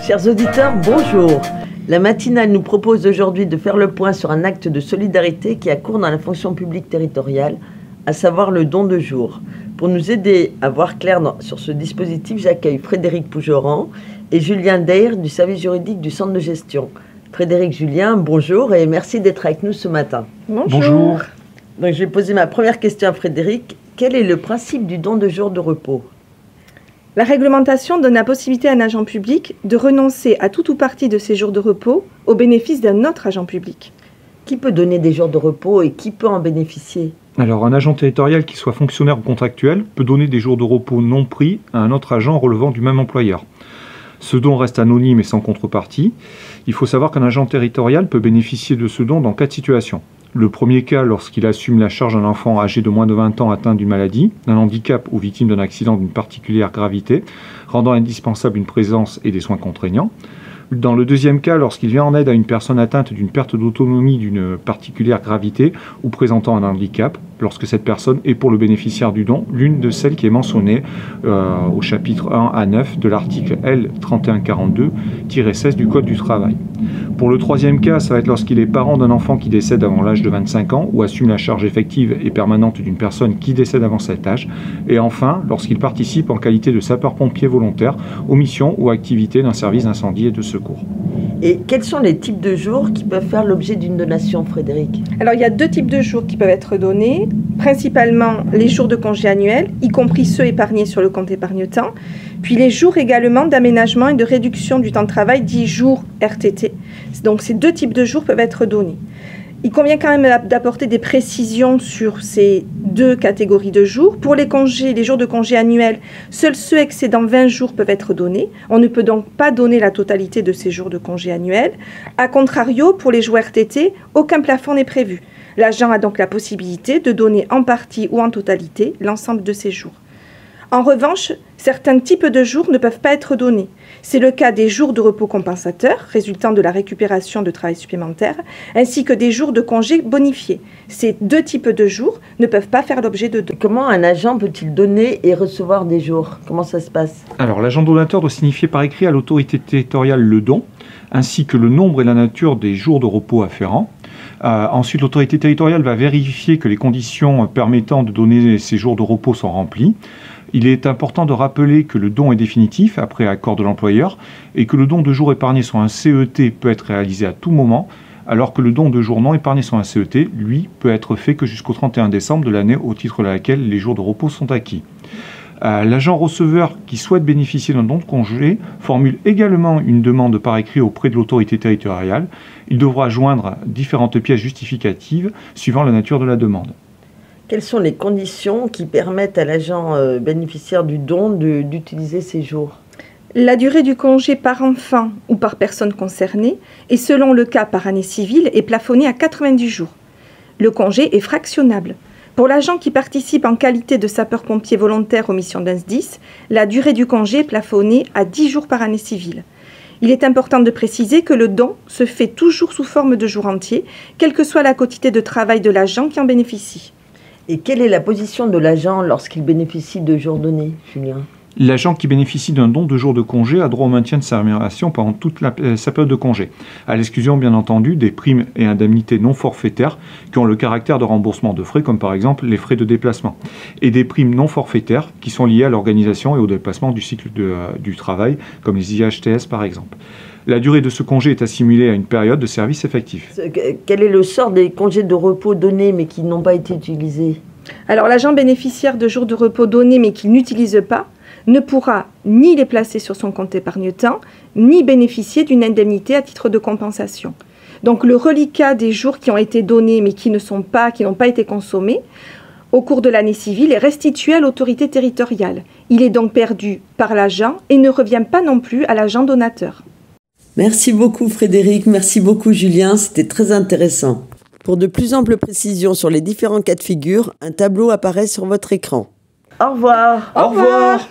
Chers auditeurs, bonjour. La matinale nous propose aujourd'hui de faire le point sur un acte de solidarité qui a cours dans la fonction publique territoriale, à savoir le don de jour. Pour nous aider à voir clair sur ce dispositif, j'accueille Frédéric Pougeran et Julien Deyre du service juridique du centre de gestion. Frédéric, Julien, bonjour et merci d'être avec nous ce matin. Bonjour. Donc, je vais poser ma première question à Frédéric. Quel est le principe du don de jour de repos ? La réglementation donne la possibilité à un agent public de renoncer à tout ou partie de ses jours de repos au bénéfice d'un autre agent public. Qui peut donner des jours de repos et qui peut en bénéficier ? Alors, un agent territorial qui soit fonctionnaire ou contractuel peut donner des jours de repos non pris à un autre agent relevant du même employeur. Ce don reste anonyme et sans contrepartie. Il faut savoir qu'un agent territorial peut bénéficier de ce don dans 4 situations. Le premier cas, lorsqu'il assume la charge d'un enfant âgé de moins de 20 ans atteint d'une maladie, d'un handicap ou victime d'un accident d'une particulière gravité, rendant indispensable une présence et des soins contraignants. Dans le deuxième cas, lorsqu'il vient en aide à une personne atteinte d'une perte d'autonomie d'une particulière gravité ou présentant un handicap, lorsque cette personne est pour le bénéficiaire du don l'une de celles qui est mentionnée au chapitre 1 à 9 de l'article L3142-16 du Code du travail. Pour le troisième cas, ça va être lorsqu'il est parent d'un enfant qui décède avant l'âge de 25 ans ou assume la charge effective et permanente d'une personne qui décède avant cet âge. Et enfin, lorsqu'il participe en qualité de sapeur-pompier volontaire aux missions ou activités d'un service d'incendie et de secours. Et quels sont les types de jours qui peuvent faire l'objet d'une donation, Frédéric ? Alors, il y a 2 types de jours qui peuvent être donnés, principalement les jours de congé annuels, y compris ceux épargnés sur le compte épargne-temps, puis les jours également d'aménagement et de réduction du temps de travail, 10 jours RTT. Donc, ces 2 types de jours peuvent être donnés. Il convient quand même d'apporter des précisions sur ces 2 catégories de jours. Pour les jours de congé annuels, seuls ceux excédant 20 jours peuvent être donnés. On ne peut donc pas donner la totalité de ces jours de congé annuels. A contrario, pour les jours RTT, aucun plafond n'est prévu. L'agent a donc la possibilité de donner en partie ou en totalité l'ensemble de ces jours. En revanche, certains types de jours ne peuvent pas être donnés. C'est le cas des jours de repos compensateurs, résultant de la récupération de travail supplémentaire, ainsi que des jours de congé bonifiés. Ces 2 types de jours ne peuvent pas faire l'objet de don. Comment un agent peut-il donner et recevoir des jours ? Comment ça se passe ? Alors, l'agent donateur doit signifier par écrit à l'autorité territoriale le don, ainsi que le nombre et la nature des jours de repos afférents. Ensuite, l'autorité territoriale va vérifier que les conditions permettant de donner ces jours de repos sont remplies. Il est important de rappeler que le don est définitif après accord de l'employeur et que le don de jours épargnés sur un CET peut être réalisé à tout moment, alors que le don de jours non épargnés sur un CET, lui, peut être fait que jusqu'au 31 décembre de l'année au titre de laquelle les jours de repos sont acquis. L'agent receveur qui souhaite bénéficier d'un don de congé formule également une demande par écrit auprès de l'autorité territoriale. Il devra joindre différentes pièces justificatives suivant la nature de la demande. Quelles sont les conditions qui permettent à l'agent bénéficiaire du don d'utiliser ces jours ? La durée du congé par enfant ou par personne concernée, et selon le cas par année civile, est plafonnée à 90 jours. Le congé est fractionnable. Pour l'agent qui participe en qualité de sapeur-pompier volontaire aux missions d'un SDIS, la durée du congé est plafonnée à 10 jours par année civile. Il est important de préciser que le don se fait toujours sous forme de jours entiers, quelle que soit la quantité de travail de l'agent qui en bénéficie. Et quelle est la position de l'agent lorsqu'il bénéficie de jours donnés, Julien ? L'agent qui bénéficie d'un don de jours de congé a droit au maintien de sa rémunération pendant toute sa période de congé, à l'exclusion bien entendu des primes et indemnités non forfaitaires qui ont le caractère de remboursement de frais, comme par exemple les frais de déplacement, et des primes non forfaitaires qui sont liées à l'organisation et au déplacement du cycle du travail, comme les IHTS par exemple. La durée de ce congé est assimilée à une période de service effectif. Quel est le sort des congés de repos donnés mais qui n'ont pas été utilisés ? Alors l'agent bénéficiaire de jours de repos donnés mais qu'il n'utilise pas ne pourra ni les placer sur son compte épargne-temps, ni bénéficier d'une indemnité à titre de compensation. Donc le reliquat des jours qui ont été donnés mais qui n'ont pas été consommés au cours de l'année civile est restitué à l'autorité territoriale. Il est donc perdu par l'agent et ne revient pas non plus à l'agent donateur. Merci beaucoup Frédéric, merci beaucoup Julien, c'était très intéressant. Pour de plus amples précisions sur les différents cas de figure, un tableau apparaît sur votre écran. Au revoir. Au revoir.